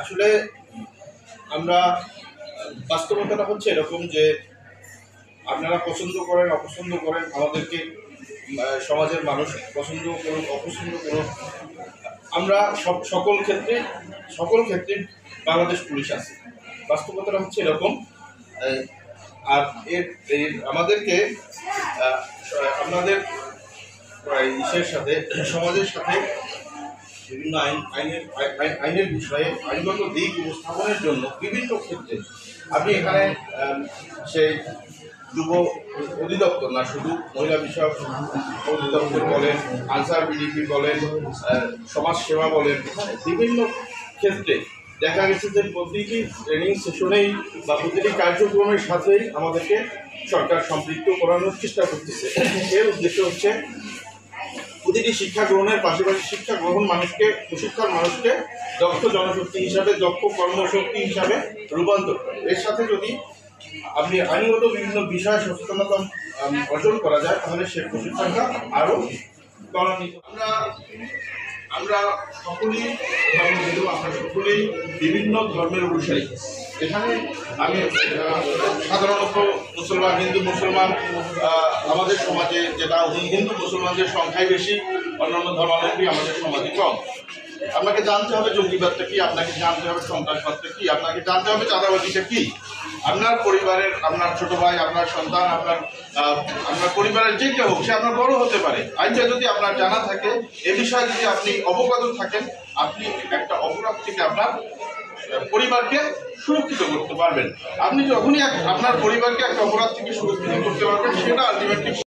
আসলে আমরা বাস্তবতাটা হচ্ছে এরকম যে আপনারা পছন্দ করেন অপছন্দ করেন আমাদেরকে সমাজের মানুষ পছন্দ করুন অপছন্দ করুন আমরা সকল ক্ষেত্রে বাংলাদেশ পুলিশ আছে। বাস্তবতাটা হচ্ছে এরকম। আর এর এর আমাদেরকে আহ, আপনাদের ইসের সাথে সমাজের সাথে বিভিন্ন আইনের বিষয়ে আইনগত দিক উপস্থাপনের জন্য বিভিন্ন ক্ষেত্রে আপনি এখানে সেই যুব অধিদপ্তর না, শুধু মহিলা বিষয়ক অধিদপ্তর বলেন, আনসার বিডিপি বলেন, সমাজ সেবা বলেন, বিভিন্ন ক্ষেত্রে দেখা গেছে যে প্রতিটি ট্রেনিং সেশনেই বা প্রতিটি কার্যক্রমের সাথেই আমাদেরকে সরকার সম্পৃক্ত করানোর চেষ্টা করতেছে। এর উদ্দেশ্য হচ্ছে প্রতিটি শিক্ষা গ্রহণের পাশাপাশি শিক্ষা গ্রহণ মানুষকে প্রশিক্ষণ মানুষকে দক্ষ জনশক্তি হিসাবে, দক্ষ কর্মশক্তি হিসাবে রূপান্তর করে। এর সাথে যদি আপনি আইনগত বিভিন্ন বিষয়ে সচেতনতা অর্জন করা যায় তাহলে সে প্রশিক্ষণটা আরও ত্বরান্বিত। আমরা সকলেই ধর্মভেদু, আমরা সকলেই বিভিন্ন ধর্মের অনুসারী। এখানে আমি সাধারণত হিন্দু মুসলমান আমাদের সমাজে যেটা হিন্দু মুসলমানদের সংখ্যাই বেশি, অন্যান্য ধর্মাবলম্বী আমাদের সমাজে কম। আপনাকে জানতে হবে জঙ্গিবাদটা কি, আপনাকে জানতে হবে সন্ত্রাসবাদটা কি, আপনাকে জানতে হবে চাঁদাবাজিটা কি। আপনার পরিবারের, আপনার ছোট ভাই, আপনার সন্তান, আপনার পরিবারের যে কেউ হোক, সে আপনার বড় হতে পারে। আইনটা যদি আপনার জানা থাকে, এ বিষয়ে যদি আপনি অবগত থাকেন, আপনি একটা অপরাধ থেকে আপনার পরিবারকে সুরক্ষিত করতে পারবেন। আপনি যখনই আপনার পরিবারকে একটা অপরাধ থেকে সুরক্ষিত করতে পারবেন, সেটা আলটিমেটলি